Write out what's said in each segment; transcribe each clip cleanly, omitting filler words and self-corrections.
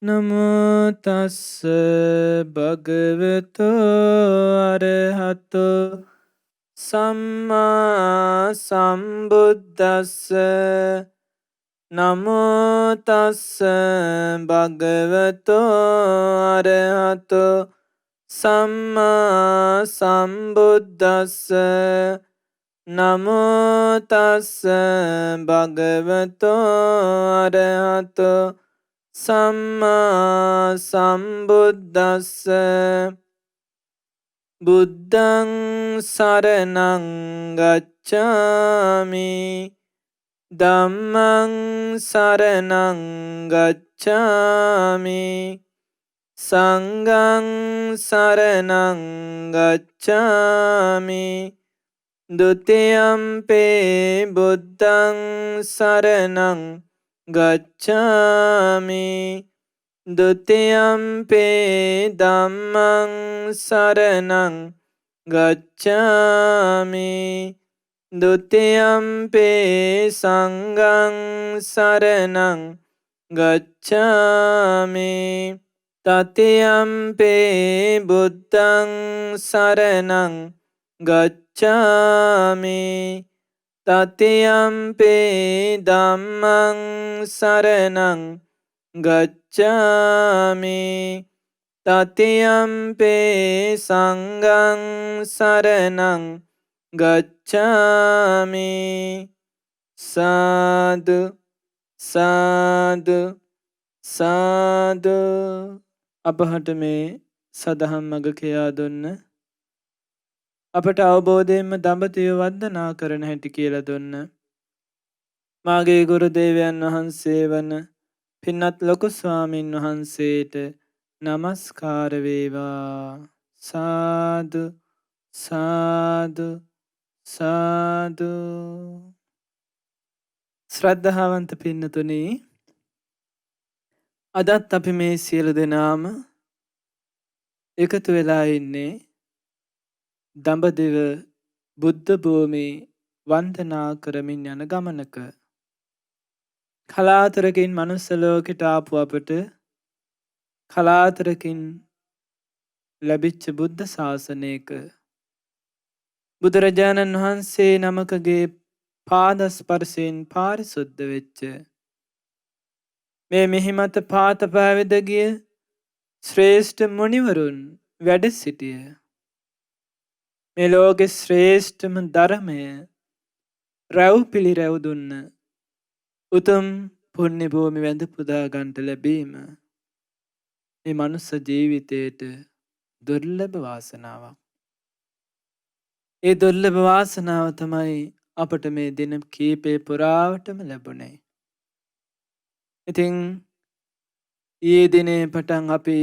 නමෝ තස්ස භගවතෝ අරහතෝ සම්මා සම්බුද්දස්ස. නමෝ තස්ස භගවතෝ අරහතෝ සම්මා සම්බුද්දස්ස. නමෝ තස්ස භගවතෝ අරහතෝ සම්මා සම්බුද්දස්ස. බුද්ධං සරණං ගච්ඡාමි ධම්මං සරණං ගච්ඡාමි සංඝං සරණං ගච්ඡාමි ဒုတိယံ පේ බුද්ධං සරණං ගච්ඡාමි ဒုတိယံ පේ ධම්මං සරණං ගච්ඡාමි ဒုတိယံ පේ සංඝං සරණං ගච්ඡාමි တတိယံ පේ බුද්ධං සරණං ගච්ඡාමි တတိယံ පේ ධම්මං සරණං ගච්ඡාමි တတိယံ පේ සංඝං සරණං ගච්ඡාමි. සාදු සාදු සාදු. අපහට මේ සදහම් මඟ කියා දුන්න, අපට අවබෝධයෙන්ම දඹදිව වන්දනා කරන හැටි කියලා දුන්න මාගේ ගුරු දේවයන් වහන්සේ වන පින්වත් ලොකු ස්වාමින් වහන්සේට නමස්කාර වේවා. සාදු සාදු සාදු. ශ්‍රද්ධාවන්ත පින්නතුනි, අදත් අපි මේ සියලු දෙනාම එකතු වෙලා ඉන්නේ දඹදිව බුද්ධ භූමි වන්දනා කරමින් යන ගමනක. කලාතුරකින් මනුස්ස ලෝකෙට ආපු අපට කලාතුරකින් ලැබිච්ච බුද්ධ ශාසනයක බුදුරජාණන් වහන්සේ නමකගේ පාද ස්පර්ශයෙන් පාරිශුද්ධ වෙච්ච මේ මිහිමත පාත පැවිද ගිය ශ්‍රේෂ්ඨ මුනිවරුන් වැඩ සිටිය මේ ලෝකේ ශ්‍රේෂ්ඨම ධර්මය රැව් පිළිරැව් දුන්න උතුම් පුණ්‍ය භූමි වැඳ පුදා ගන්නට ලැබීම මේ මනුස්ස ජීවිතයට දුර්ලභ වාසනාවක්. ඒ දුර්ලභ වාසනාව තමයි අපට මේ දින කීපේ පුරාවටම ලැබුණේ. ඉතින් ඊයේ දිනේ පටන් අපි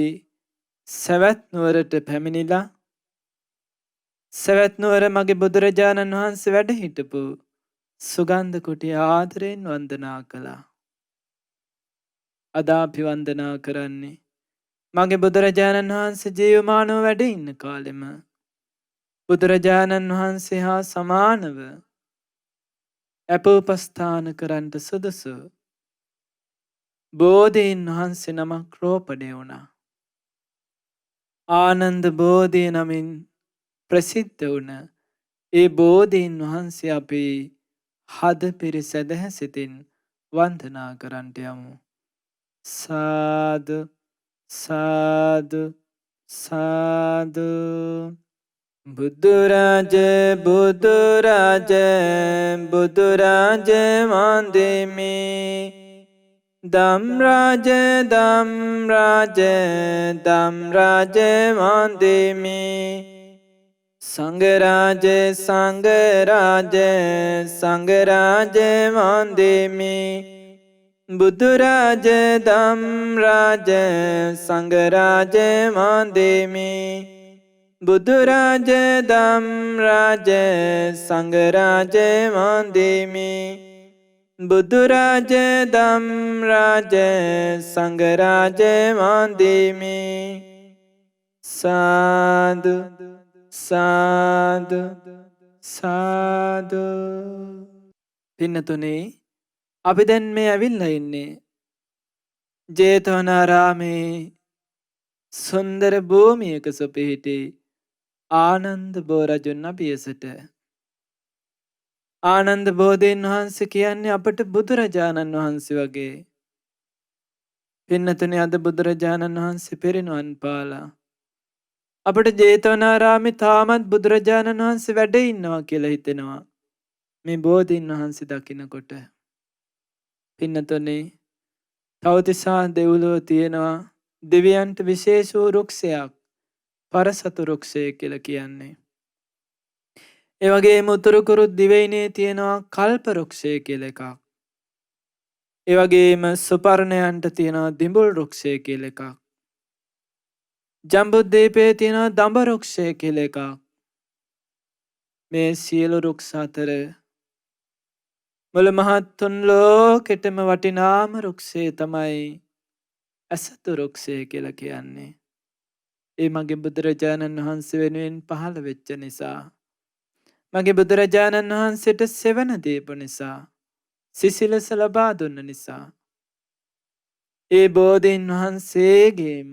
සවැත් නුවරට පැමිණිලා සවැත් නුවර මගේ බුදුරජාණන් වහන්සේ වැඩ හිටපු සුගන්ධ කුටිය ආදරයෙන් වන්දනා කළා. අද අපි වන්දනා කරන්නේ මගේ බුදුරජාණන් වහන්සේ ජීවමානව වැඩ ඉන්න කාලෙම බුදුරජාණන් වහන්සේ හා සමානව අපෝපස්ථාන කරන්නට සුදුසු බෝධීන් වහන්සේ නමක් රෝපණය වුණා. ආනන්ද බෝධිය නමින් ප්‍රසිද්ධ වුණ ඒ බෝධීන් වහන්සේ අපි හද පිරිසැදැහැ සිතින් වන්දනා කරන්නට යමු. සාදු සාදු සාදු. බුදුරජ බුදුරජ බුදුරජ වන්දෙමි. ධම්රජ ධම්රජ ධම්රජ වන්දෙමි. සංඝරජ සංඝරජ සංඝරජ වන්දෙමි. බුදුරජ ධම්රජ සංඝරජ වන්දෙමි. බුදුරජ ධම්රජ සංඝරජ වන්දෙමි. බුදුරජ ධම්රජ සංඝරජ වන්දෙමි. සාදු සාදු සාදු. පින්නතුනේ, අපි දැන් මේ ඇවිල්ලා ඉන්නේ ජේතවනාරාමේ සුන්දර භූමියක සොපිහිටි ආනන්ද බෝරජුන් අභියසට. ආනන්ද බෝධීන් වහන්සේ කියන්නේ අපට බුදුරජාණන් වහන්සේ වගේ. පින්නතුනේ අද බුදුරජාණන් වහන්සේ පිරිනුවන් පාලා. අපට ජේතවනාරාමේ තාමත් බුදුරජාණන් වහන්සේ වැඩ ඉන්නවා කියලා හිතෙනවා. මේ බෝධීන් වහන්සේ දකිනකොට. පින්නතුනේ තවතිසා දෙව්ලොව තියෙනවා දෙවියන්ට විශේෂ වූ රුක්ෂයක් පරසතු රුක්ෂය කියලා කියන්නේ. ඒ වගේම උතුරු කුරුත් දිවයිනේ තියෙනවා කල්ප රුක්ෂය කියලා එකක්. ඒ වගේම සුපර්ණයන්ට තියෙනවා දිඹුල් රුක්ෂය කියලා එකක්. ජම්බුද්දීපේ තියෙනවා දඹ රුක්ෂය කියලා එකක්. මේ සියලු රුක්ෂ අතර මුළු මහත් තුන් ලෝකෙටම වටිනාම රුක්ෂය තමයි ඇසතු රුක්ෂය කියලා කියන්නේ. ඒ මගේ බුදුරජාණන් වහන්සේ වෙනුවෙන් පහළ වෙච්ච නිසා. මගේ බුදුරජාණන් වහන්සේට සෙවණ දීපු නිසා. සිසිලස ලබා දුන්න නිසා. ඒ බෝධීන් වහන්සේගේම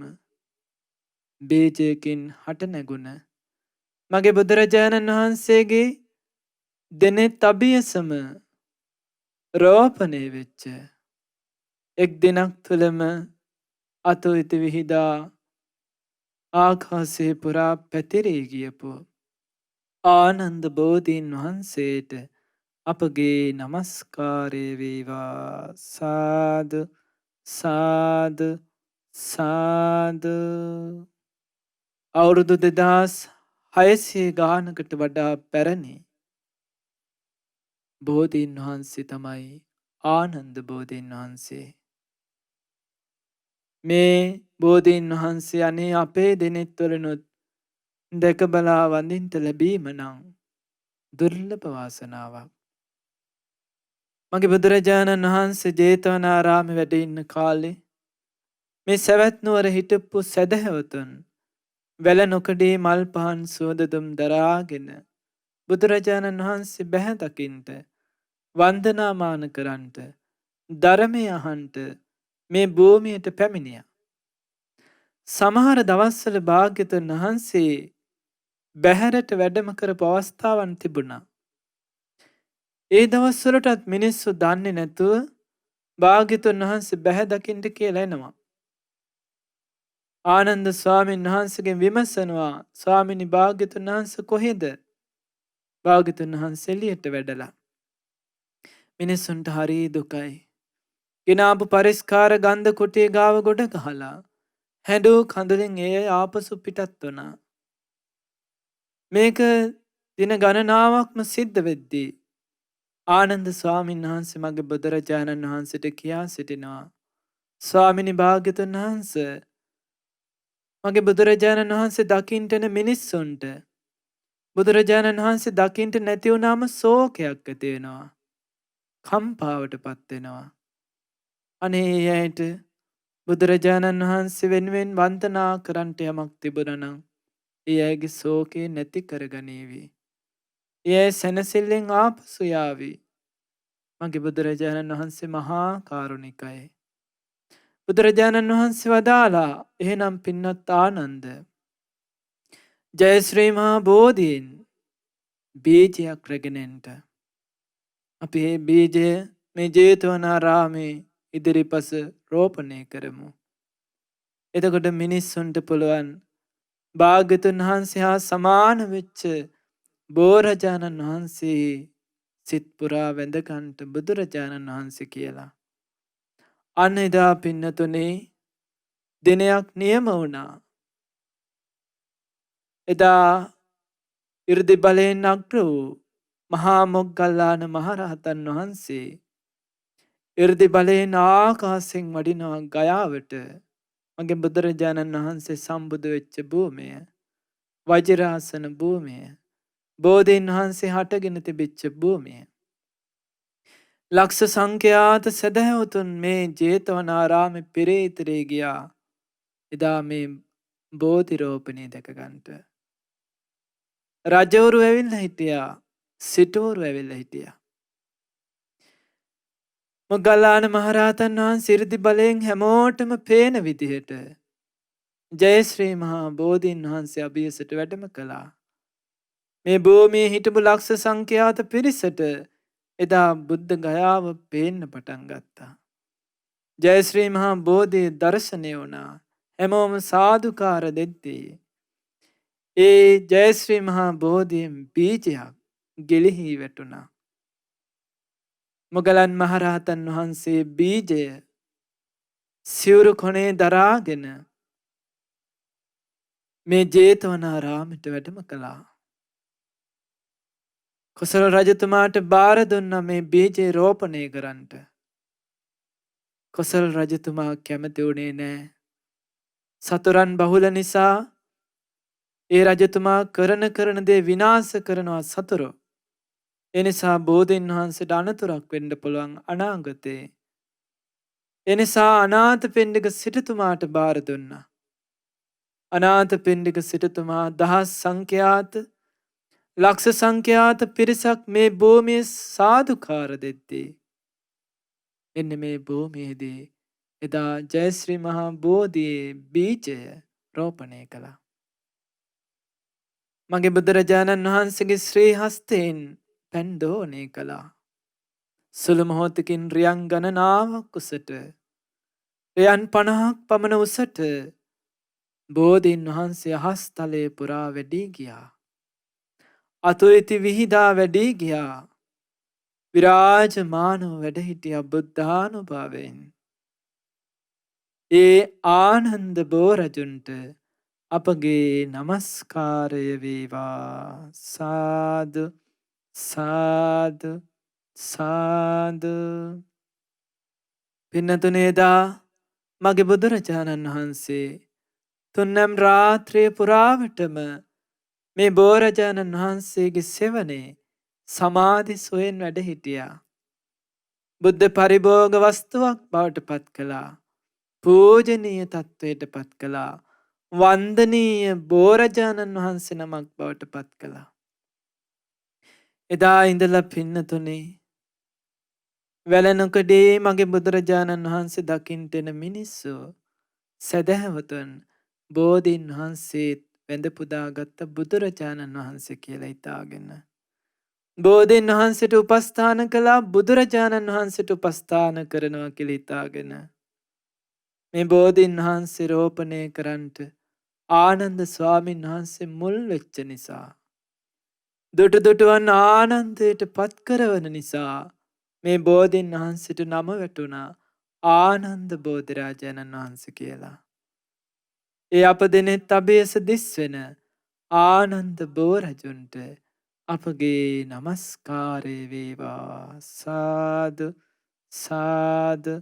බීජයකින් හට නැගුණ මගේ බුදුරජාණන් වහන්සේගේ දෙනෙත් අභියසම රෝපණය වෙච්ච එක් දිනක් තුළම අතු ඉති විහිදා ආකාශය පුරා පැතිරී ගියපු ආනන්ද බෝධීන් වහන්සේට අපගේ නමස්කාරය වේවා. සාදු සාදු සාදු. අවුරුදු 2600 ගානකට වඩා පැරණි බෝධීන් වහන්සේ තමයි ආනන්ද බෝධීන් වහන්සේ. මේ බෝධීන් වහන්සේ අනේ අපේ දෙනෙත්වලනුත් දැක බලා වඳින්ට ලැබීම නම් දුර්ලභ වාසනාවක්. මගේ බුදුරජාණන් වහන්සේ ජේතවනාරාමේ වැඩ ඉන්න කාලේ මේ සවැත් නුවර හිටපු සැදැහැවතුන් වැල නොකඩේ මල් පහන් සුවඳ දුම් දරාගෙන බුදුරජාණන් වහන්සේ බැහැ දකින්ට වන්දනාමාන කරන්ට ධර්මය අහන්ට මේ භූමියට පැමිණියා. සමහර දවස්වල භාග්‍යවතුන් වහන්සේ බැහැරට වැඩම කරපු අවස්ථාවන් තිබුණා. ඒ දවස්වලටත් මිනිස්සු දන්නේ නැතුව භාග්‍යවතුන් වහන්සේ බැහැ දකින්ට කියලා එනවා. ආනන්ද ස්වාමීන් වහන්සේගෙන් විමසනවා ස්වාමිනී භාග්‍යවතුන් වහන්සේ කොහෙද? භාග්‍යවතුන් වහන්සේ එළියට වැඩලා. මිනිස්සුන්ට හරි දුකයි. ගිනාපු පරිස්කාර ගන්ධ කුටිය ගාව ගොඩ ගහලා හැඬු කඳුලින් ඒ ආපසු පිටත් වුණා. මේක දින ගණනාවක්ම සිද්ධ වෙද්දී ආනන්ද ස්වාමීන් වහන්සේ මගේ බුදුරජාණන් වහන්සේට කියා සිටිනවා ස්වාමිනී භාග්‍යවතුන් වහන්සේ මගේ බුදුරජාණන් වහන්සේ දකින්ට එන මිනිස්සුන්ට බුදුරජාණන් වහන්සේ දකින්ට නැති වුණාම ශෝකයක් ඇති වෙනවා. කම්පාවට පත් වෙනවා. අනේ ඒ අයට බුදුරජාණන් වහන්සේ වෙනුවෙන් වන්දනා කරන්නට යමක් තිබුණා නම් ඒ අයගේ ශෝකේ නැති කරගනීවි. ඒ අය සැනසෙල්ලෙන් ආපසු යාවි. මගේ බුදුරජාණන් වහන්සේ මහා කාරුණිකයි. බුදුරජාණන් වහන්සේ වදාලා එහෙනම් පින්වත් ආනන්ද ජය ශ්‍රී මහා බෝධීන් බීජයක් රැගෙන එන්ට. අපි මේ බීජය මේ ජේතවනාරාමේ ඉදිරිපස රෝපණය කරමු. එතකොට මිනිස්සුන්ට පුළුවන් භාග්‍යවතුන් වහන්සේ හා සමාන වෙච්ච බෝරජාණන් වහන්සේ සිත් පුරා වැඳගන්ට බුදුරජාණන් වහන්සේ කියලා. අන්න එදා පින්නතුනේ දිනයක් නියම වුණා. එදා 이르දි බලයෙන් අග්‍ර වූ මහා මොග්ගල්ලාන මහරහතන් වහන්සේ 이르දි බලයෙන් ආකාශයෙන් වඩිනවා ගයාවට. මගේ බුදුරජාණන් වහන්සේ සම්බුදු වෙච්ච භූමිය, වජිරාසන භූමිය, බෝධීන් වහන්සේ හටගෙන තිබිච්ච භූමිය. ලක්ෂ සංඛ්‍යාත සැදැහැවතුන් මේ ජේතවනාරාමේ පෙරේතරේ ගියා. එදා මේ බෝධි රෝපණය දැක ගන්නට. රජවරු ඇවිල්ලා හිටියා, සිටුවරු ඇවිල්ලා හිටියා. මොග්ගල්ලාන මහරහතන් වහන්සේ 이르දි බලයෙන් හැමෝටම පේන විදිහට ජය ශ්‍රී මහා බෝධීන් වහන්සේ අභියසට වැඩම කළා. මේ භූමියේ හිටපු ලක්ෂ සංඛ්‍යාත පිරිසට එදා බුද්ධ ගයාව පේන්න පටන් ගත්තා. ජය ශ්‍රී මහා බෝධිය දර්ශනය වුණා. හැමෝම සාදුකාර දෙද්දී ඒ ජය ශ්‍රී මහා බෝධියෙන් බීජයක් ගිලිහි වැටුණා. මොගලන් මහරහතන් වහන්සේ බීජය සිවුරු කොනේ දරාගෙන මේ ජේතවනාරාමයට වැඩම කළා. කොසල් රජතුමාට බාර දුන්නා මේ බීජේ රෝපණය කරන්නට. කොසල් රජතුමා කැමති වුණේ නෑ. සතුරන් බහුල නිසා ඒ රජතුමා කරන දේ විනාශ කරනවා සතුරෝ. එනිසා බෝධීන් වහන්සේට අනතුරක් වෙන්න පුළුවන් අනාගතේ. එනිසා අනාථපිණ්ඩික සිටුතුමාට බාර දුන්නා. අනාථපිණ්ඩික සිටුතුමා දහස් සංඛ්‍යාත ලක්ෂ සංඛ්‍යාත පිරිසක් මේ භූමියේ සාදුකාර දෙද්දී එන්න මේ භූමියේදී එදා ජය ශ්‍රී මහා බෝධියේ බීජය රෝපණය කළා. මගේ බුදුරජාණන් වහන්සේගේ ශ්‍රී හස්තයෙන් පැන් දෝණය කළා. සුළු මොහොතකින් රියන් ගණනාවක් උසට රියන් 50ක් පමණ උසට බෝධීන් වහන්සේ අහස් තලයේ පුරා වැඩි ගියා. අතු ඉති විහිදා වැඩි ගියා. විරාජමානව වැඩ හිටියා බුද්ධානුභාවයෙන්. ඒ ආනන්ද බෝරජුන්ට අපගේ නමස්කාරය වේවා. සාදු සාදු සාදු. පින්නතුනේ එදා මගේ බුදුරජාණන් වහන්සේ තුන්නම් රාත්‍රිය පුරාවටම මේ බෝරජාණන් වහන්සේගේ සෙවනේ සමාධි සොයෙන් වැඩ හිටියා. බුද්ධ පරිභෝග වස්තුවක් බවට පත් කළා. පූජනීය තත්වයට පත් කළා. වන්දනීය බෝරජාණන් වහන්සේ නමක් බවට පත් කළා. එදා ඉඳලා පින්නතුනේ වැලනොකඩේ මගේ බුදුරජාණන් වහන්සේ දකින්ට එන මිනිස්සු සැදැහැවතුන් බෝධීන් වහන්සේත් වැඳ පුදාගත්ත බුදුරජාණන් වහන්සේ කියලා හිතාගෙන බෝධීන් වහන්සේට උපස්ථාන කළා. බුදුරජාණන් වහන්සේට උපස්ථාන කරනවා කියලා හිතාගෙන මේ බෝධීන් වහන්සේ රෝපණය කරන්නට ආනන්ද ස්වාමීන් වහන්සේ මුල් වෙච්ච නිසා දුටුවන් ආනන්දයට පත් කරවන නිසා මේ බෝධීන් වහන්සේට නම වැටුණා ආනන්ද බෝධිරාජාණන් වහන්සේ කියලා. ඒ අප දෙනෙත් අභයස දිස්වෙන ආනන්ද බෝරජුන්ට අපගේ නමස්කාරය වේවා. සාදු සාදු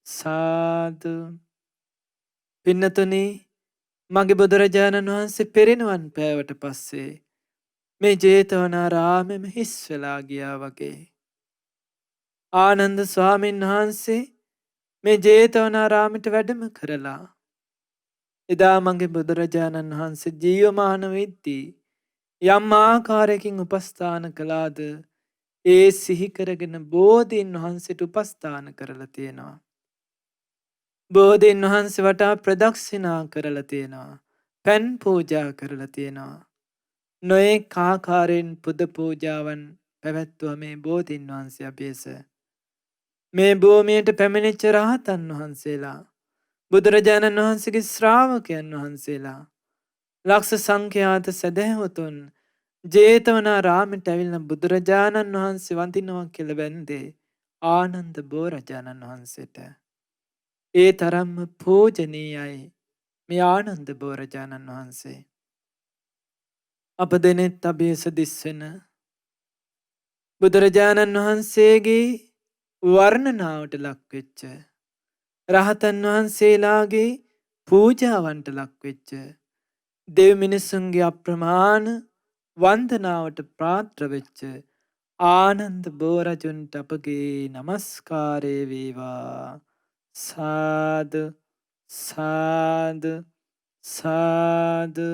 සාදු. පින්නතුනි මගේ බුදුරජාණන් වහන්සේ පිරිනිවන් පෑවට පස්සේ මේ ජේතවනාරාමෙම හිස් වෙලා ගියා වගේ. ආනන්ද ස්වාමීන් වහන්සේ මේ ජේතවනාරාමයට වැඩම කරලා එදා මගේ බුදුරජාණන් වහන්සේ ජීවමාන වෙද්දී යම් ආකාරයකින් උපස්ථාන කළාද ඒ සිහි කරගෙන බෝධීන් වහන්සේට උපස්ථාන කරලා තියෙනවා. බෝධීන් වහන්සේ වටා ප්‍රදක්ෂිනා කරලා තියෙනවා. පැන් පූජා කරලා තියෙනවා. නොයෙක් ආකාරයෙන් පුද පූජාවන් පැවැත්වුවා මේ බෝධීන් වහන්සේ අභියස. මේ භූමියට පැමිණිච්ච රහතන් වහන්සේලා බුදුරජාණන් වහන්සේගේ ශ්‍රාවකයන් වහන්සේලා ලක්ෂ සංඛ්‍යාත සැදැහැවතුන් ජේතවනාරාමයට ඇවිල්ලා බුදුරජාණන් වහන්සේ වඳිනවා කියලා වැන්දේ ආනන්ද බෝරජාණන් වහන්සේට. ඒ තරම්ම පූජනීයයි මේ ආනන්ද බෝරජාණන් වහන්සේ. අප දෙනෙත් අභියස දිස්වෙන බුදුරජාණන් වහන්සේගේ වර්ණනාවට ලක්වෙච්ච රහතන් වහන්සේලාගේ පූජාවන්ට ලක්වෙච්ච දෙව් මිනිසුන්ගේ අප්‍රමාණ වන්දනාවට පාත්‍ර වෙච්ච ආනන්ද බෝරජුන්ට අපගේ නමස්කාරය වේවා. සාදු සාදු සාදු.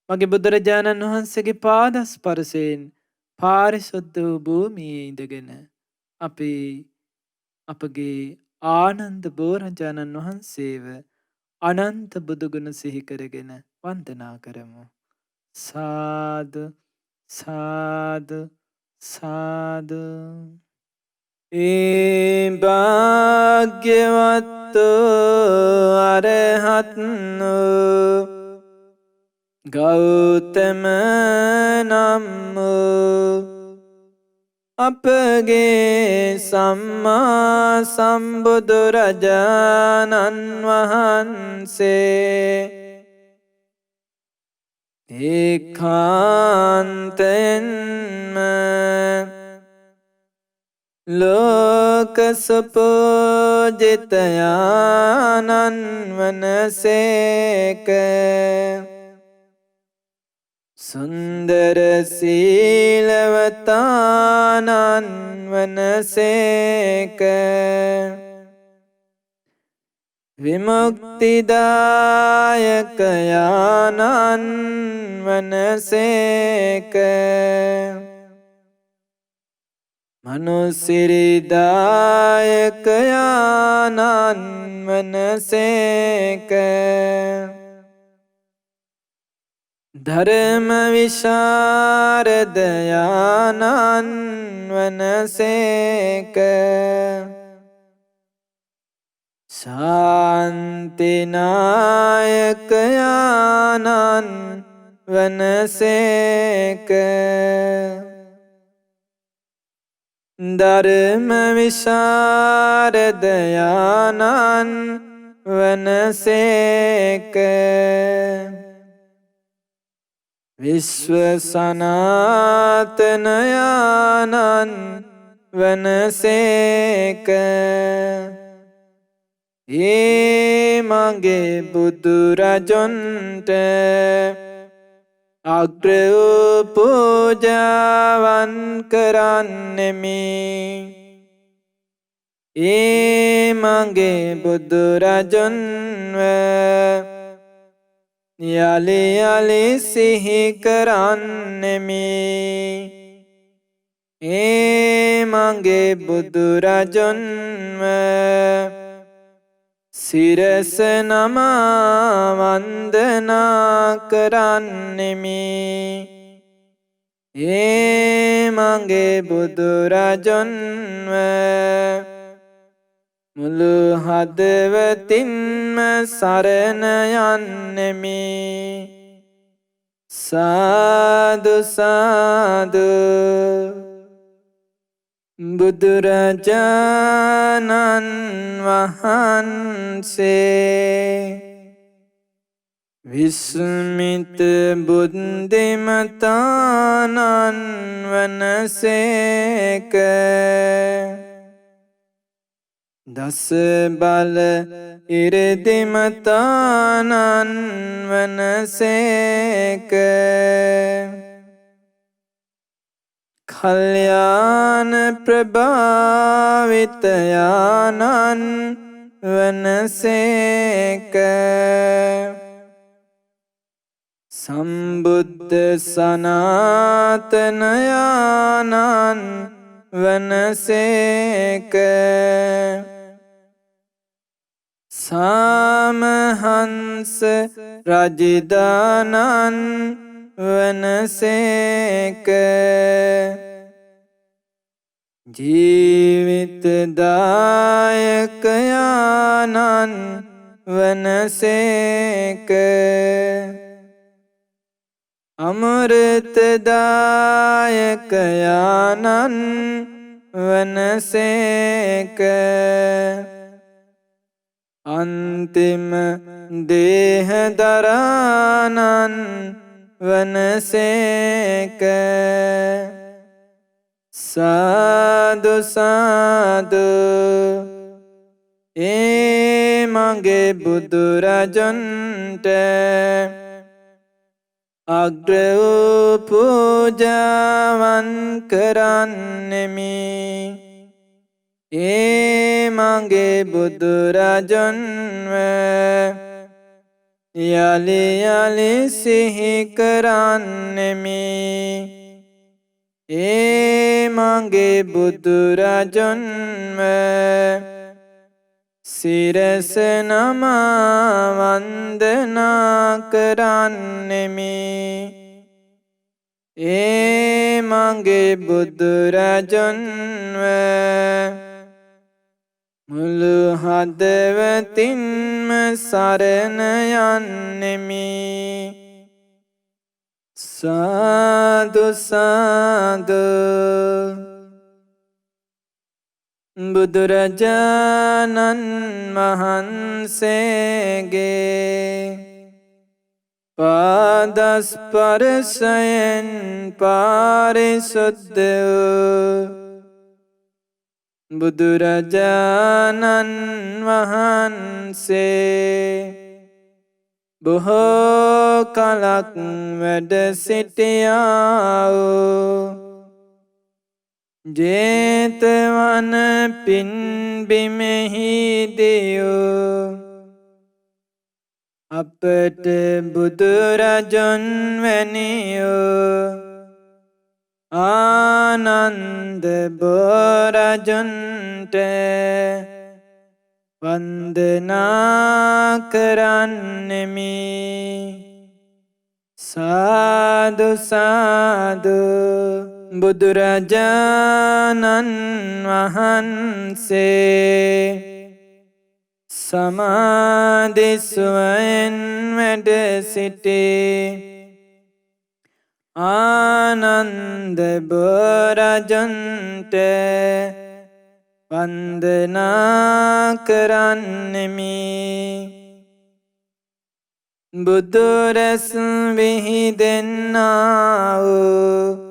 මගේ බුදුරජාණන් වහන්සේගේ පාද ස්පර්ශයෙන් පාරිශුද්ධ වූ භූමියේ ඉඳගෙන අපි අපගේ ආනන්ද බෝරජාණන් වහන්සේව අනන්ත බුදුගුණ සිහි කරගෙන වන්දනා කරමු. සාදු සාදු සාදු. ඒ භාග්‍යවත්තු අරහත්තු ගෞතම නම් අපගේ සම්මා සම්බුදුරජාණන් වහන්සේ ඒකාන්තයෙන්ම ලෝක සුපූජිතයාණන් වනසේක. සුන්දර සීලවතානන් වනසේක. විමුක්තිදායකයානන් වනසේක. මනුසිරිදායකයානන් වනසේක. ධර්ම විශාරදයානන් වනසේක. ශාන්තිනායකයානන් වනසේක. ධර්ම විශාරදයානන් වනසේක. විශ්ව සනාතනයානන් වනසේක. ඒ මගේ බුදුරජුන්ට අග්‍ර වූ පූජාවන් කරන්නෙමි. ඒ මගේ බුදුරජුන්ව යලි යලි සිහි කරන්නෙමි. ඒ මගේ බුදුරජුන්ව සිරස නමා වන්දනා කරන්නෙමි. ඒ මගේ බුදුරජුන්ව මුළු හදවතින්ම සරණ යන්නෙමි. සාදු සාදු. බුදුරජාණන් වහන්සේ විස්මිත බුද්ධිමතානන් වනසේක. දස බල ඉරිදිමතානන් වනසේක. කල්යාණ ප්‍රභාවිතයානන් වනසේක. සම්බුද්ධ සනාතනයානන් වනසේක. සාමහංස රජිදානන් වනසේක. ජීවිතදායකයානන් වනසේක. අමෘතදායකයානන් වනසේක. අන්තිම දේහදරානන් වනසේක. සාදු සාදු. ඒ මගේ බුදුරජුන්ට අග්‍ර වූ පූජාවන් කරන්නෙමි. ඒ මගේ බුදුරජුන්ව යලි යලි සිහි කරන්නෙමි. ඒ මගේ බුදුරජුන්ව සිරස නමා වන්දනා කරන්නෙමි. ඒ මගේ බුදුරජුන්ව මුළු හදවතින්ම සරණ යන්නෙමි. සාදු සාදු. බුදුරජාණන් වහන්සේගේ පාදස්පර්ශයෙන් පාරිසුද්ධ වූ බුදුරජාණන් වහන්සේ බොහෝ කලක් වැඩ සිටියා වූ ජේතවන පින්බිමෙහිදී අපට බුදුරජුන් වැනි ආනන්ද බෝරජුන්ට වන්දනා කරන්නෙමි. සාදු සාදු. බුදුරජාණන් වහන්සේ සමාධිස්වයෙන් වැඩ සිටි ආනන්ද බෝරජුන්ට වන්දනා කරන්නෙමි. බුදුරැස් විහිදෙන්නා වූ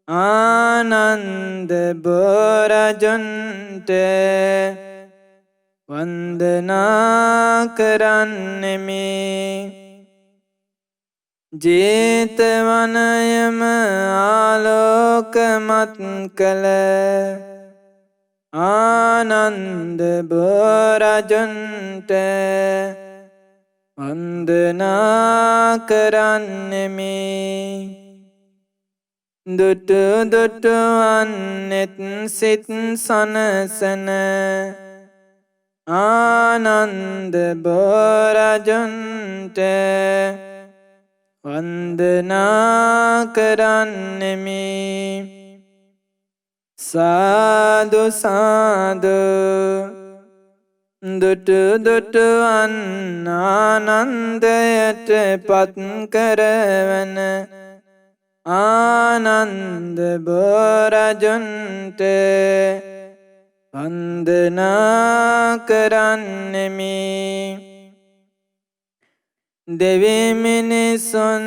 ආනන්ද බෝරජුන්ට වන්දනා කරන්නෙමි. ජේතවනයම ආලෝකමත් කළ ආනන්ද බෝරජුන්ට වන්දනා කරන්නෙමි. දුටු දුටු වන්නෙත් සිත් සනසන ආනන්ද බෝරජුන්ට වන්දනා කරන්නෙමි. සාදු සාදු. දුටු දුටු ආනන්දයට පත් කරවන ආනන්ද බෝරජුන්ට වන්දනා කරන්නෙමි. දෙවි මිනිසුන්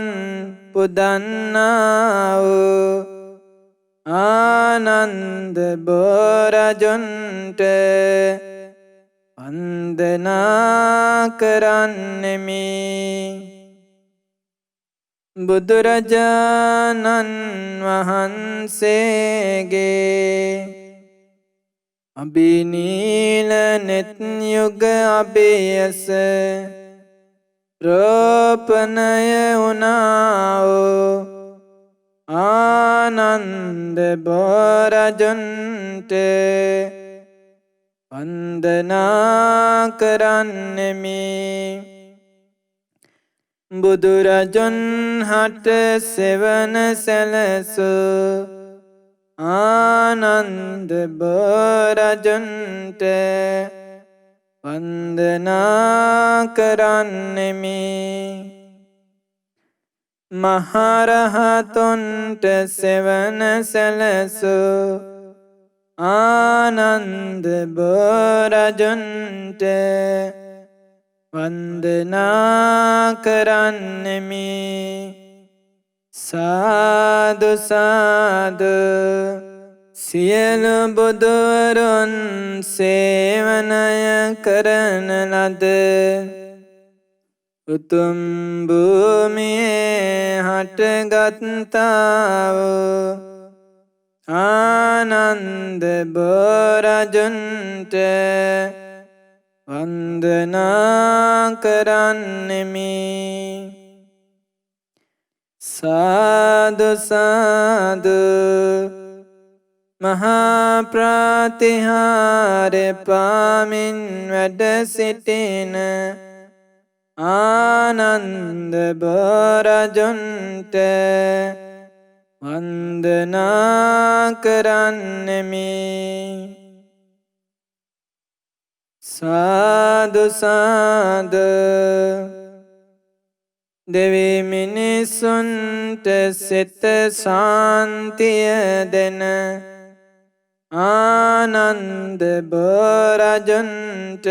පුදන්නා වූ ආනන්ද බෝරජුන්ට වන්දනා කරන්නෙමි. බුදුරජාණන් වහන්සේගේ අභිනීල නෙත් යුග අභියස රෝපණය වුණා වූ ආනන්ද බෝරජුන්ට වන්දනා කරන්නෙමි. බුදුරජුන් හට සෙවන සැලසූ ආනන්ද බෝරජුන්ට වන්දනා කරන්නෙමි. මහරහතුන්ට සෙවන සැලසූ ආනන්ද බෝරජුන්ට වන්දනා කරන්නෙමි. සාදු සාදු. සියලු බුදුවරුන් සේවනය කරන ලද උතුම් භූමියේ හටගත්තා වූ ආනන්ද බෝරජුන්ට වන්දනා කරන්නෙමි. සාදු සාදු. මහා ප්‍රාතිහාර්ය පාමින් වැඩ සිටින ආනන්ද බෝරජුන්ට වන්දනා කරන්නෙමි. සාදු සාදු. දෙවි මිනිසුන්ට සිත සාන්තිය දෙන ආනන්ද බෝරජුන්ට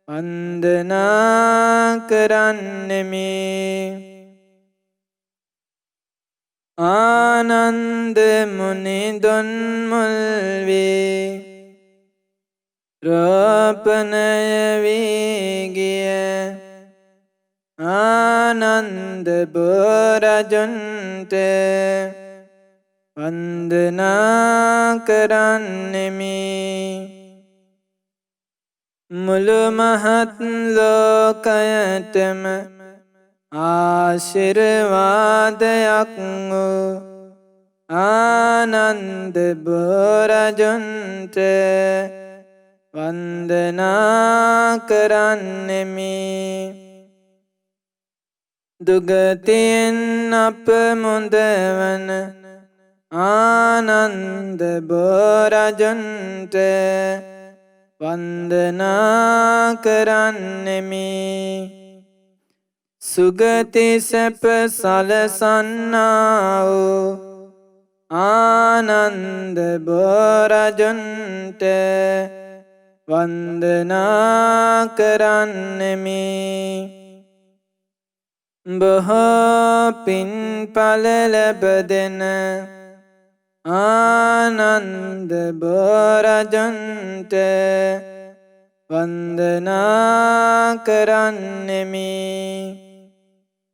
වන්දනා කරන්නෙමි. ආනන්ද මුනිඳුන් මුල් වී රෝපණය වී ගිය ආනන්ද බෝරජුන්ට වන්දනා කරන්නෙමි. මුළු මහත් ලෝකයටම ආශිර්වාදයක් වූ ආනන්ද බෝරජුන්ට වන්දනා කරන්නෙමි. දුගතියෙන් අප මුදවන ආනන්ද බෝරජුන්ට වන්දනා කරන්නෙමි. සුගති සැප සලසන්නා වූ ආනන්ද බෝරජුන්ට වන්දනා කරන්නෙමි. බොහෝ පින්ඵල ලැබ දෙන ආනන්ද බෝරජුන්ට වන්දනා කරන්නෙමි.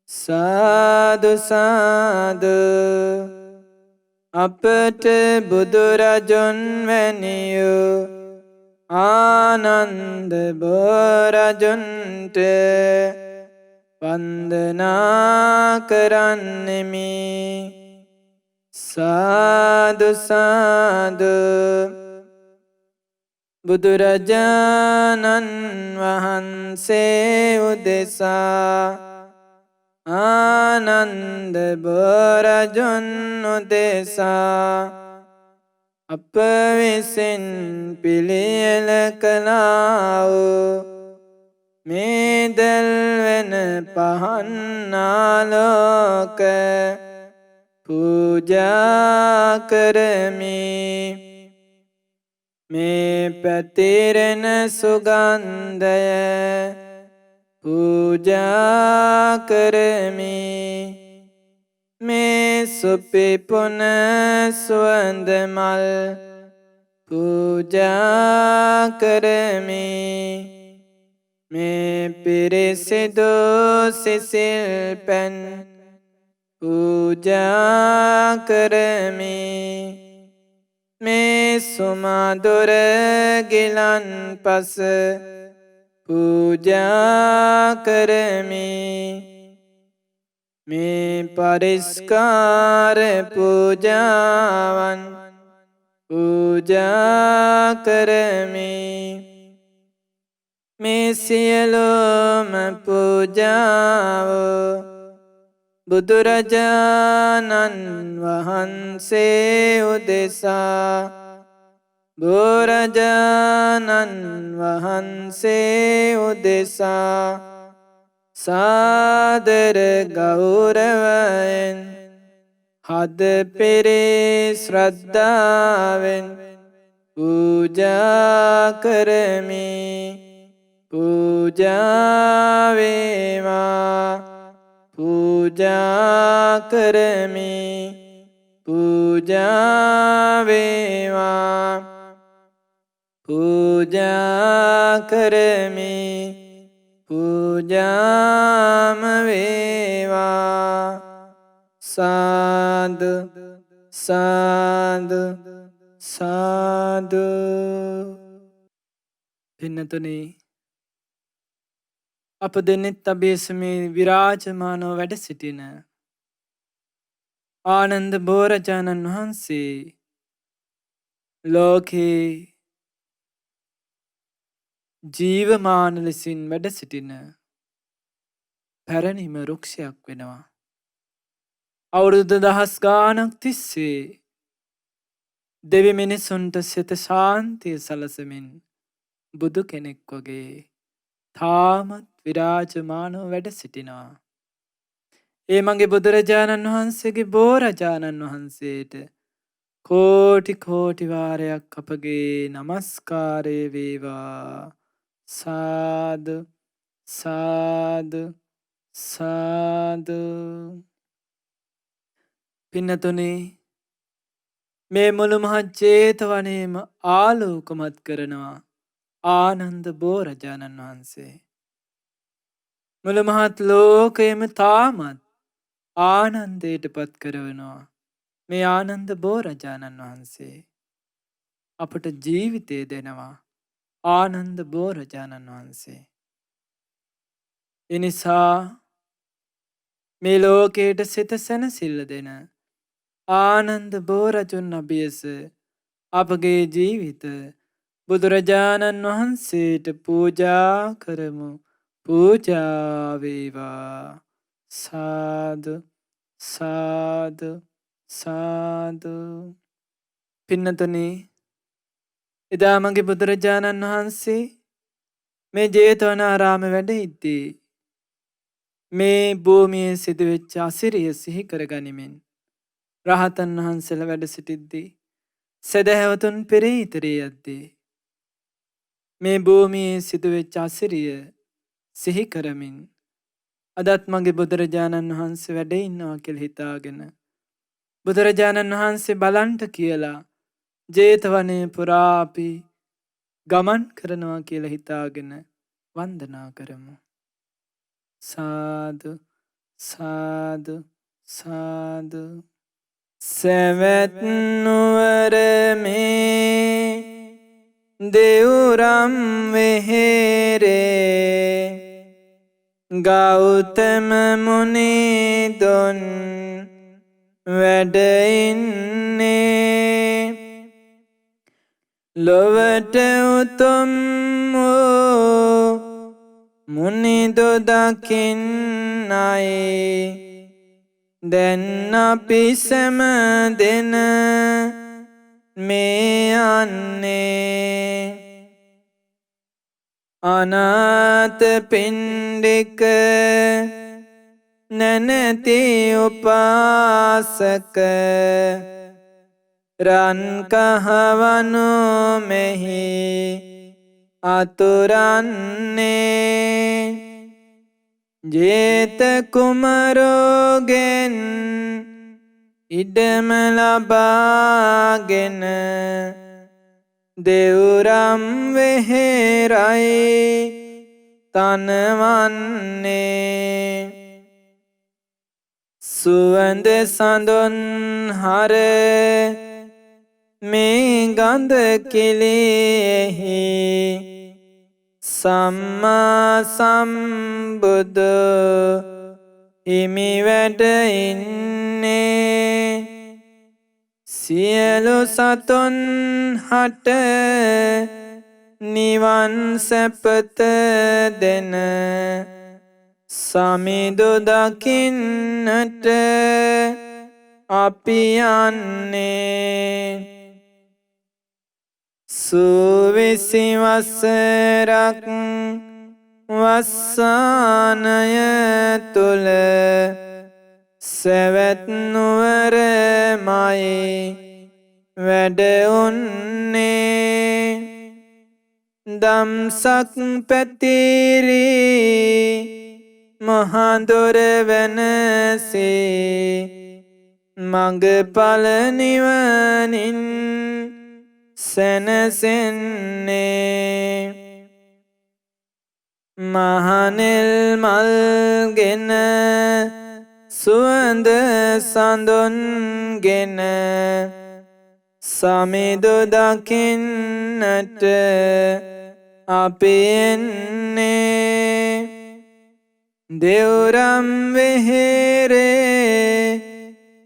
සාදු සාදු. අපට බුදුරජුන් වැනියු ආනන්ද බෝරජුන්ට වන්දනා කරන්නෙමි. සාදු සාදු. බුදුරජාණන් වහන්සේ උදෙසා ආනන්ද බෝරජුන් උදෙසා අප විසින් පිළියෙල කළා වූ මේ දැල්වෙන පහන් ආලෝක පූජා කරමි. මේ පැතිරෙන සුගන්ධය පූජා කරමි. මේ සුපිපුන සුවඳ මල් පූජා කරමි. මේ පිරිසිදු සිසිල් පැන් පූජා කරමි. මේ සුමధుර ගිලන්පස පූජා කරමි. මේ පරිස්කාර පූජාවන් පූජා කරමි. මේ සියලුම පූජාව බුදුරජාණන් වහන්සේ උදෙසා බුදුරජාණන් වහන්සේ උදෙසා සාදර ගෞරවයෙන් හදපිරි ශ්‍රද්ධාවෙන් පූජා කරමි. පූජා වේවා. පූජා කරමි. පූජා වේවා. පූජා කරමි. පූජාම වේවා. සාදු සාදු සාදු. පින්නතුනි, අප දෙන්නෙත් අභියසමේ විරාජමානව වැඩ සිටින ආනන්ද බෝරජාණන් වහන්සේ ලෝකේ ජීවමාන ලෙසින් වැඩ සිටින පැරණිම වෘක්ෂයක් වෙනවා. අවුරුදු දහස් ගානක් තිස්සේ දෙවි මිනිසුන්ට සිත ශාන්තිය සලසමින් බුදු කෙනෙක් වගේ තාමත් විරාජමානව වැඩ සිටිනවා. ඒ මගේ බුදුරජාණන් වහන්සේගේ බෝරජාණන් වහන්සේට කෝටි කෝටි වාරයක් අපගේ නමස්කාරය වේවා. සාදු සාදු සාදු. පින්නතුනේ, මේ මුළු මහත් ජේතවනයේම ආලෝකමත් කරනවා ආනන්ද බෝරජාණන් වහන්සේ. මුළු මහත් ලෝකයම තාමත් ආනන්දයට පත් කරවනවා මේ ආනන්ද බෝරජාණන් වහන්සේ. අපට ජීවිතය දෙනවා ආනන්ද බෝරජාණන් වහන්සේ. එනිසා මේ ලෝකයට සිත සැනසිල්ල දෙන ආනන්ද බෝරජුන් අභියස අපගේ ජීවිත බුදුරජාණන් වහන්සේට පූජා කරමු. පූජා වේවා. සාදු සාදු සාදු. පින්නතුනි, එදා මගේ බුදුරජාණන් වහන්සේ මේ ජේතවනාරාමේ වැඩ ඉද්දී මේ භූමියේ සිදුවෙච්ච අසිරිය සිහි කරගනිමින් රහතන් වහන්සේලා වැඩ සිටිද්දී සදහැවතුන් පෙරේතරේ යද්දී මේ භූමියේ සිදුවෙච්ච අසිරිය සිහි කරමින් අදත් මගේ බුදුරජාණන් වහන්සේ වැඩ ඉන්නවා කියලා හිතාගෙන බුදුරජාණන් වහන්සේ බලන්ට කියලා ජේතවනයේ පුරා අපි ගමන් කරනවා කියලා හිතාගෙන වන්දනා කරමු. සාදු සාදු සාදු. සැවැත් නුවර මේ දෙව්රම් වෙහෙරේ ගෞතම මුනිදොන් වැඩ ඉන්නේ. ලොවට උතුම් වූ මුනිදු දකින්නයි දැන් අපි සැම දෙන මේ යන්නේ. අනාථ පිණ්ඩික නැනති උපාසක රන් කහවනු මෙහි අතුරන්නේ. ජේත කුමරෝගෙන් ඉඩම ලබාගෙන දෙව්රම් වෙහෙරයි තනවන්නේ. සුවඳ සඳොන් හර මේ ගඳ කිලියෙහි සම්මා සම්බුදු හිමි වැඩ ඉන්නේ. සියලු සතුන් හට නිවන් සැපත දෙන සමිඳු දකින්නට අපි යන්නේ. සුවිසි වසරක් වස්සානය තුල සැවැත් නුවරමයි වැඩ උන්නේ. දම්සක් පැතිරි මහදොර වෙනසේ මඟඵල නිවනින් සැනසෙන්නේ. මහනෙල් මල්ගෙන සුවඳ සඳොන්ගෙන සමිඳු දකින්නට අපි එන්නේ. දෙව්රම් වෙහෙරේ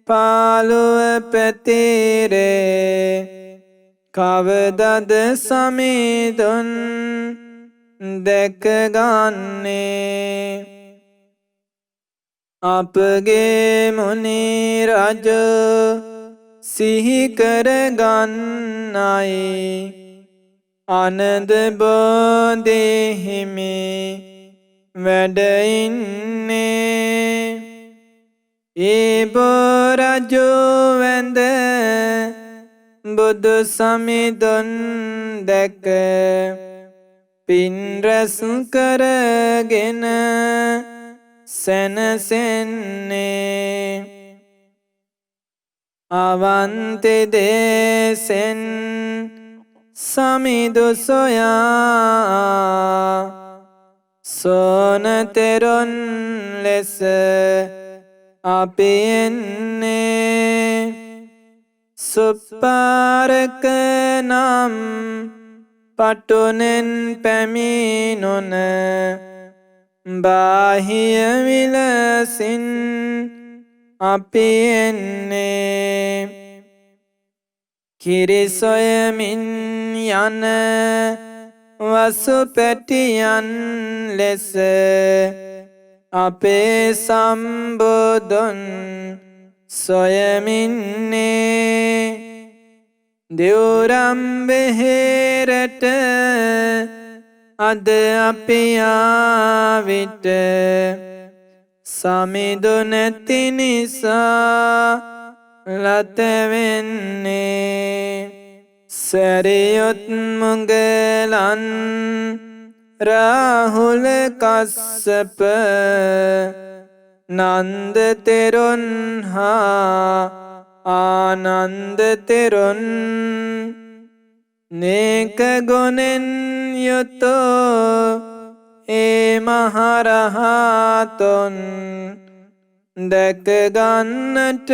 පාළුව පැතිරේ කවදද සමිඳුන් දැකගන්නේ අපගේ මුනි රජ සිහි කරගන්නයි ආනන්ද බෝධිහිමි වැඩ ඉන්නේ ඒ බෝරජු වැඳ බුදු සමිඳුන් දැක පින් රැස් කරගෙන සැනසෙන්නේ අවන්ති දේසෙන් සමිඳු සොයා සෝන තෙරුන් ලෙස අපි එන්නේ සුප්පාරක නම් පටුනෙන් පැමිණුන බාහිය විලසින් අපි එන්නේ කිරි සොයමින් යන වසු පැටියන් ලෙස අපේ සම්බුදුන් සොයමින්නේ දෙව්රම් වෙහෙරට අද අපි ආවිට සමිඳු නැති නිසා ලත වෙන්නේ සරියුත් මුගලන් රාහුල කස්සප නන්ද තෙරුන් හා ආනන්ද තෙරුන් නේක ගුණෙන් යුතෝ ඒ මහරහතුන් දැක ගන්නට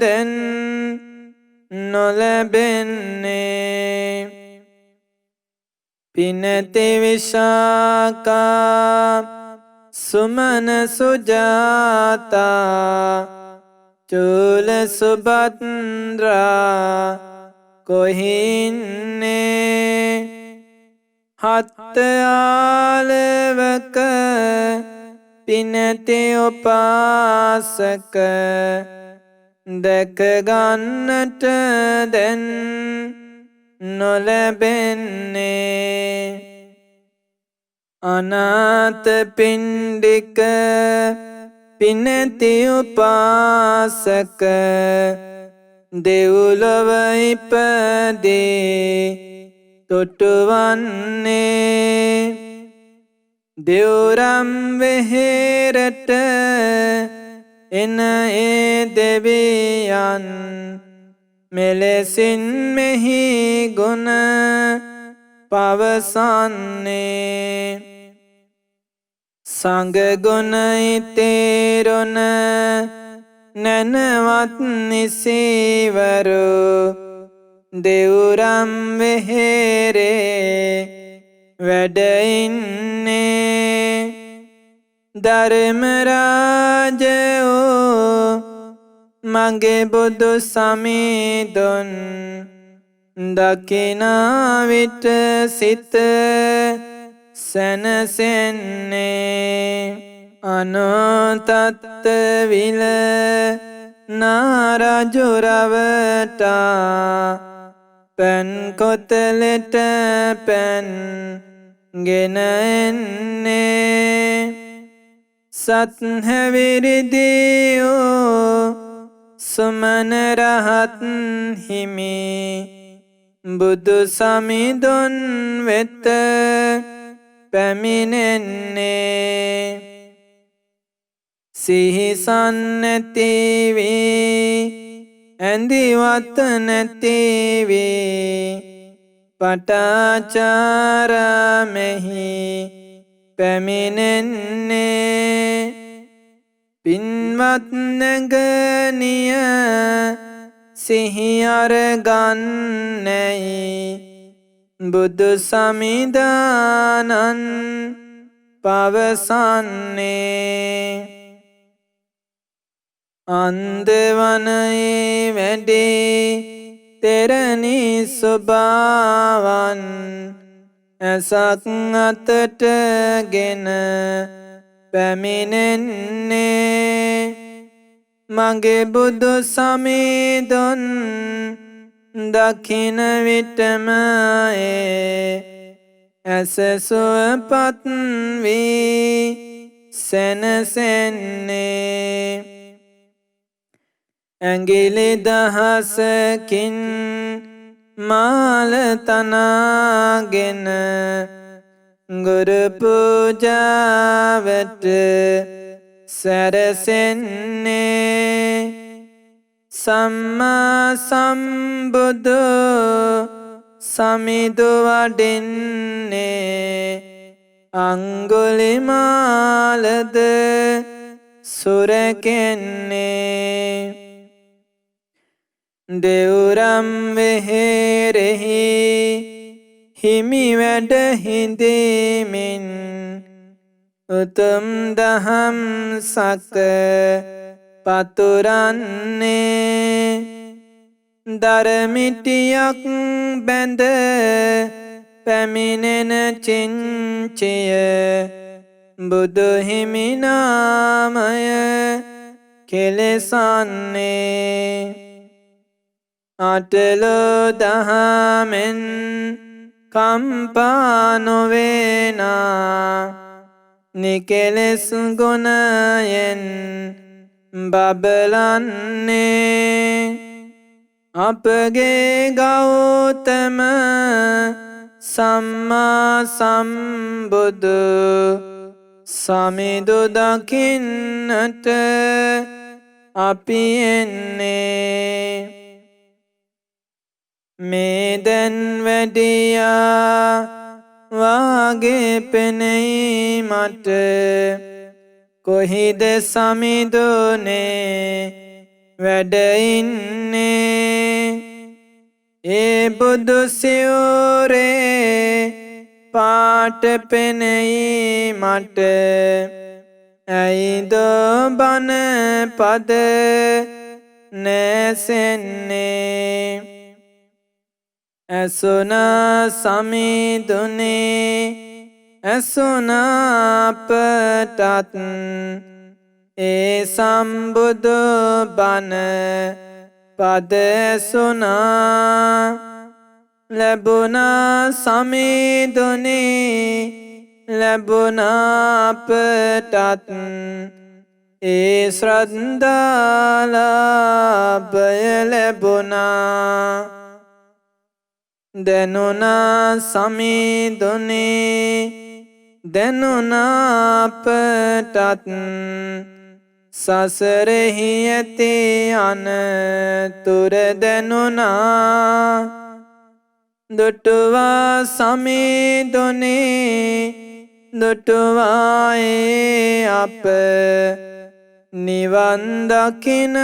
දැන් නොලැබෙන්නේ පිනති විශාකා සුමන සුජාතා චූල සුභද්‍රා කොහින්නේ හත් ආලවක පිනති උපාසක දැක ගන්නට දැන් නොලැබෙන්නේ අනාථ පිණ්ඩික පිනති උපාසක දෙව්ලොව ඉපදී තොටුවන්නේ දෙව්රම් වෙහෙරට එන ඒ දෙවියන් මෙලෙසින් මෙහි ගුණ පවසන්නේ සංඝ ගුණයි තේරුණ නැනවත් නිසීවරු දෙව්රම් වෙහෙරේ වැඩ ඉන්නේ ධර්ම රාජයෝ මගේ බුදු සමිඳුන් දකිනා විට සිත සැනසෙන්නේ අනෝතත්ත විල නාරජු රවටා පැන් කොතලෙට පැන් ගෙන එන්නේ සත්හැවිරිදියෝ සුමන රහත් හිමි බුදු සමිඳුන් වෙත පැමිණෙන්නේ සිහිසන් නැති වී ඇඳිවත් නැති වී පටාචාරාමෙහි පැමිණෙන්නේ පින්වත් නැගණිය සිහි අරගන්නැයි බුදු සමිඳානන් පවසන්නේ අන්දවනයේ වැඩේ තෙරණි සුභාවන් ඇසක් අතටගෙන පැමිණෙන්නේ මගේ බුදු සමිඳුන් දකින විටම ඇස සුවපත් වී සැනසෙන්නේ ඇඟිලි දහසකින් මාල තනාගෙන ගුරු පූජාවට සැරසෙන්නේ සම්මා සම්බුදු සමිඳු වඩින්නේ අංගුලිමාලද සුරකෙන්නේ දෙව්රම් වෙහෙරෙහි හිමි වැඩ හිඳිමින් උතුම් දහම් සක පතුරන්නේ දරමිටියක් බැඳ පැමිණෙන චිංචිය බුදු හිමි නාමය කෙලෙසන්නේ අටලෝ දහමෙන් කම්පා නොවේනා නිකෙලෙස් ගුණයෙන් බබලන්නේ අපගේ ගෞතම සම්මා සම්බුදු සමිඳු දකින්නට අපි එන්නේ මේ දැන් වැඩියා වාගේ පෙනෙයි මට කොහිද සමිඳුනේ වැඩ ඉන්නේ ඒ බුදු සිවුරේ පාට පෙනෙයි මට ඇයිද බණ පද නැසෙන්නේ ඇසුනා සමිඳුනේ ඇසුනා අපටත් ඒ සම්බුදු බණ පද ඇසුනා ලැබුණා සමිඳුනේ ලැබුණා අපටත් ඒ ශ්‍රද්ධාලාභය ලැබුණා දැනුණා සමිඳුනේ දැනුණා අපටත් සසරෙහි ඇති අනතුර දැනුණා දුටුවා සමිඳුනේ දුටුවායේ අප නිවන් දකින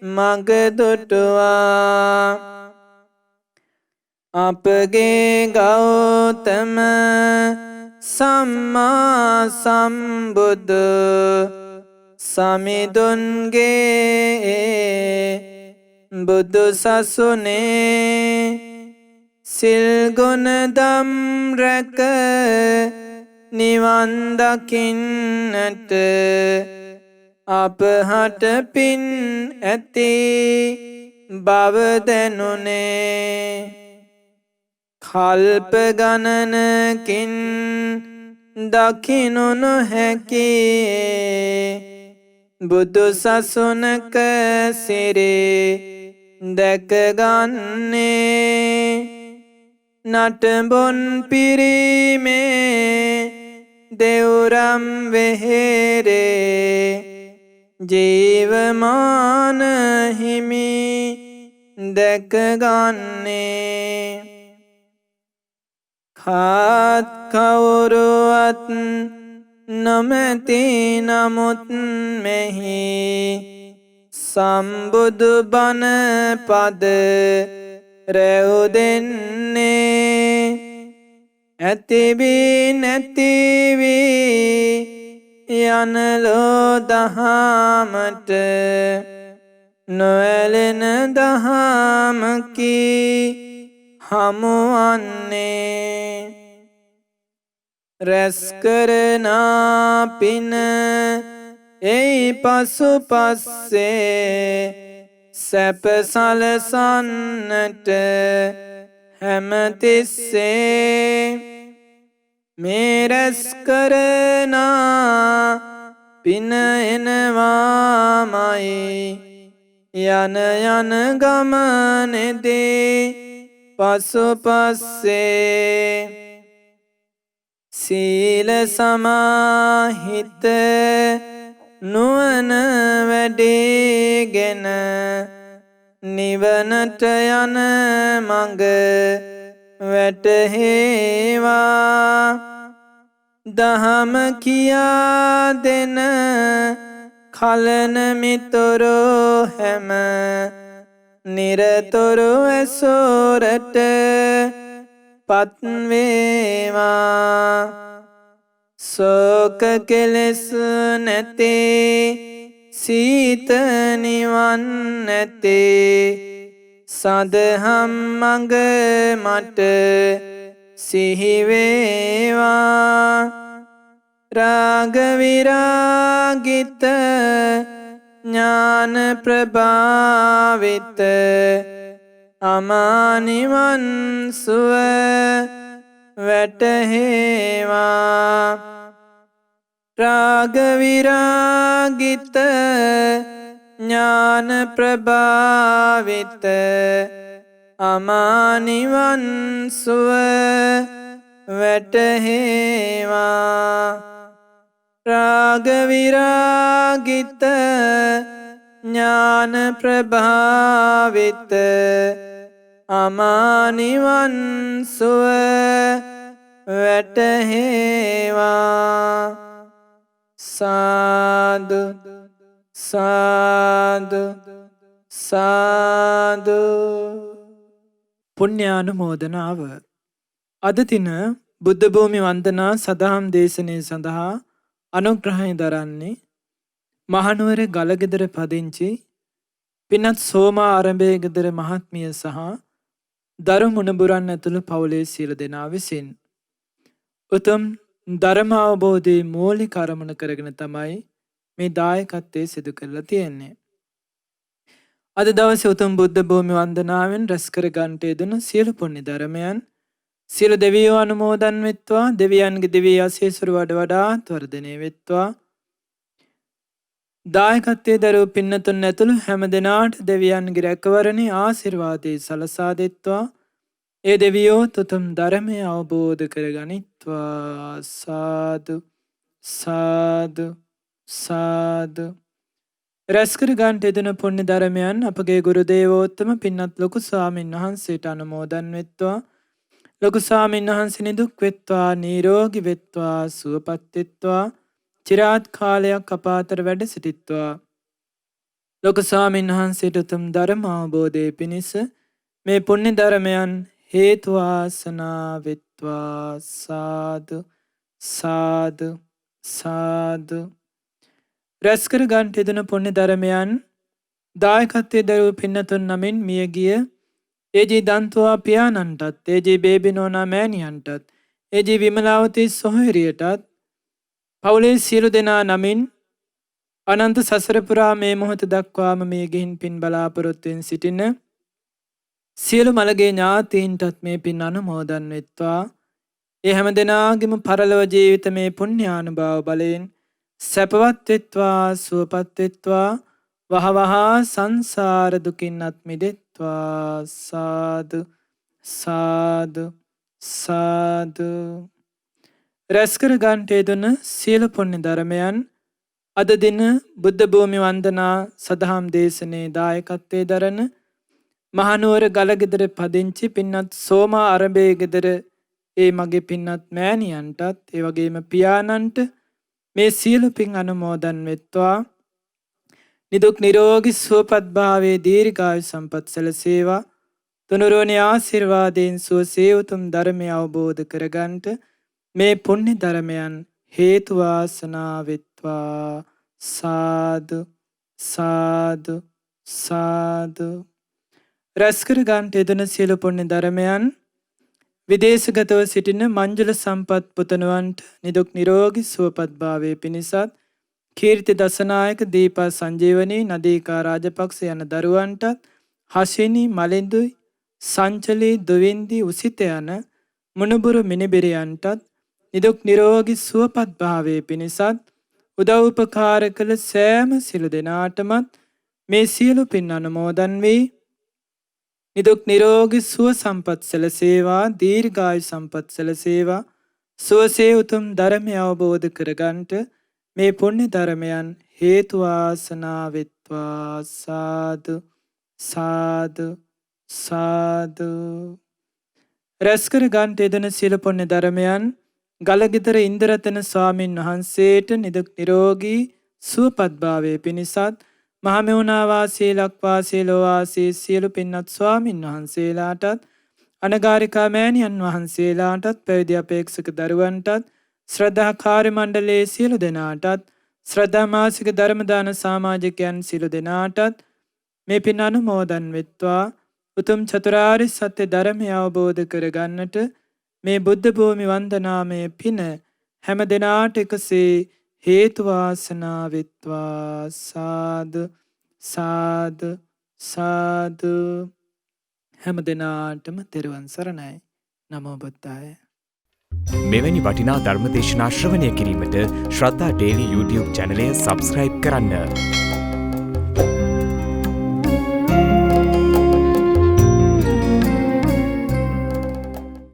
මග දුටුවා අපගේ ගෞතම සම්මා සම්බුදු සමිඳුන්ගේ බුදු සසුනේ සිල් ගුණ දම් රැක නිවන් දකින්නට අපහට පින් ඇති බව දැනුනේ කල්ප ගණනකින් දකිනු නොහැකියේ බුදු සසුනක සිරි දැකගන්නේ නටබොන් පිරීමේ දෙව්රම් වෙහෙරේ ජීවමාන හිමි දැකගන්නේ කාත් කවුරුවත් නොමැති නමුත් මෙහි සම්බුදු බණ පද රැව් දෙන්නේ ඇතිවී නැතිවී යනලෝ දහමට නොඇලෙන දහමකි හමුවන්නේ රැස් කරනා පින එයි පසු පස්සේ සැප සලසන්නට හැමතිස්සේ මේ රැස් කරනා පින එනවාමයි යන යන ගමනේදී පසු පස්සේ සීල සමාහිත නුවණ වැඩිගෙන නිවනට යන මඟ වැටහෙවා දහම කියා දෙන කලන මිතුරෝ හැම නිරතුරු ඇසුරට පත්වේවා සෝක කෙලෙස් නැති සීත නිවන් නැති සදහම් මඟ මට සිහි වේවා රාග විරාගිත ඥාන ප්‍රභාවිත අමා නිවන් සුව වැටහෙවා රාග විරාගිත ඥාන ප්‍රභාවිත අමා නිවන් සුව වැටහෙවා රාග විරාගිත ඥාන ප්‍රභාවිත අමා නිවන් සුව වැටහෙවා සාදු සාදු සාදු පුණ්‍යානුමෝදනාව අද දින බුද්ධ භූමි වන්දනා සදහම් දේශනය සඳහා අනුග්‍රහය දරන්නේ මහනුවර ගලගෙදර පදිංචි පින්වත් සෝමා ආරම්භයේගෙදර මහත්මිය සහ දරු මුණුබුරන් ඇතුළු පවුලේ සියලු දෙනා විසින් උතුම් ධර්ම අවබෝධයේ මූලික අරමුණ කරගෙන තමයි මේ දායකත්වයේ සිදු කරලා තියෙන්නේ. අද දවසේ උතුම් බුද්ධ භූමි වන්දනාවෙන් රැස් කර ගන්නට යෙදුණු සියලු පුණ්‍ය ධර්මයන් සියලු දෙවියෝ අනුමෝදන් වෙත්වා දෙවියන්ගේ දිව්‍ය ආශීර්වාද වඩාත් වර්ධනය වෙත්වා දායකත්වයේ දරූ පින්නතුන් ඇතුළු හැම දෙනාට දෙවියන්ගේ රැකවරණේ ආශිර්වාදයේ සලසා දෙත්වා ඒ දෙවියෝ උතුම් ධර්මය අවබෝධ කරගනිත්වා සාදු සාදු සාදු රැස් කර ගන්නට යෙදුණු පුණ්‍ය ධර්මයන් අපගේ ගුරු දේවෝත්තම පින්වත් ලොකු ස්වාමීන් වහන්සේට අනුමෝදන් වෙත්වා ලොකු ස්වාමීන් වහන්සේ නිදුක් වෙත්වා නිරෝගී වෙත්වා සුවපත් වෙත්වා චිරාත් කාලයක් අප අතර වැඩ සිටිත්වා ලොකු ස්වාමීන් වහන්සේට උතුම් ධර්ම අවබෝධයේ පිණිස මේ පුණ්‍ය ධර්මයන් හේතු වාසනා වෙත්වා සාදු සාදු සාදු රැස් කර ගන්නට යෙදුණු පුණ්‍ය ධර්මයන් දායකත්වයේ දරූ පින්නතුන් නමින් මියගිය ඒජී දන්තුවා පියාණන්ටත් ඒජී බේබිනෝනා මෑණියන්ටත් ඒජී විමලාවතී සොහොයුරියටත් පවුලේ සියලු දෙනා නමින් අනන්ත සසර පුරා මේ මොහොත දක්වාම මේ ගිහින් පින් බලාපොරොත්තුෙන් සිටින සියලු මළගේ ඥාතීන්ටත් මේ පින් අනුමෝදන් වෙත්වා ඒ හැම දෙනාගේම පරලොව ජීවිත මේ පුණ්‍යානුභාව බලයෙන් සැපවත් වෙත්වා සුවපත් වෙත්වා වහවහා සංසාර දුකින් අත් මිදෙත්වා සාදු සාදු සාදු රැස් කර ගන්නට යෙදුණු සියලු පුණ්‍ය ධර්මයන් අද දින බුද්ධ භූමි වන්දනා සදහම් දේශනේ දායකත්වයේ දරන මහනුවර ගලගෙදර පදිංචි පින්වත් සෝමා ආරම්භයේගෙදර ඒ මගේ පින්වත් මෑණියන්ටත් ඒ වගේම පියාණන්ට මේ සියලු පින් අනුමෝදන් වෙත්වා නිදුක් නිරෝගී සුවපත් භාවයේ දීර්ඝායු සම්පත් සැලසේවා තුනුරුවනේ ආශිර්වාදයෙන් සුවසේ උතුම් ධර්මය අවබෝධ කරගන්නට මේ පුණ්‍ය ධර්මයන් හේතු වාසනා වෙත්වා සාදු සාදු සාදු. රැස්කර ගන්නට යෙදෙන සියලු පුණ්‍ය ධර්මයන් විදේශගතව සිටින මංජුල සම්පත් පුතණුවන්ට නිදුක් නිරෝගී සුවපත් භාවයේ පිණිසත් කීර්ති දසනායක දීපා සංජීවනී නදීකා රාජපක්ෂ යන දරුවන්ටත් හසිනි මලින්දුයි සංචලී දුවින්දි උසිත යන මුණුබුරු මිනිබිරියන්ටත් නිදුක් නිරෝගී සුවපත් භාවයේ පිණිසත් උදව් උපකාර කළ සෑම සිළු දෙනාටමත් මේ සියලු පින් අනුමෝදන් වී නිදුක් නිරෝගී සුව සම්පත් සැලසේවා දීර්ඝායු සම්පත් සැලසේවා සුවසේ උතුම් ධර්මය අවබෝධ කරගන්නට මේ පුණ්‍ය ධර්මයන් හේතු වාසනා වෙත්වා සාදු සාදු සාදු. රැස්කර ගන්නට යෙදෙන සියලු පුණ්‍ය ධර්මයන් ගලගෙදර ඉන්දරතන ස්වාමින් වහන්සේට නිදුක් නිරෝගී සුවපත් භාවයේ පිණිසත් මහමෙවුනා වාසී ලක්වාසී ලෝවාසී සියලු පින්වත් ස්වාමින් වහන්සේලාටත් අනගාരികා මෑණියන් වහන්සේලාටත් පැවිදි අපේක්ෂක දරුවන්ටත් ශ්‍රද්ධා කාර්ය මණ්ඩලයේ සියලු දෙනාටත් ශ්‍රද්ධා මාසික ධර්ම දාන සමාජිකයන් සියලු දෙනාටත් මේ පින් අනුමෝදන් වෙත්වා උතුම් චතුරාර්ය සත්‍ය ධර්මය අවබෝධ කරගන්නට මේ බුද්ධ භූමි වන්දනාමය පින හැම දිනාට එකසේ හේතු වාසනා වෙත්වා සාදු සාදු සාදු. හැම දිනාටම තෙරුවන් සරණයි. නමෝ බුද්ධාය. මෙවැනි වටිනා ධර්මදේශනා ශ්‍රවණය කිරීමට ශ්‍රද්ධා ඩේලි YouTube චැනලය සබස්ක්‍රයිබ් කරන්න.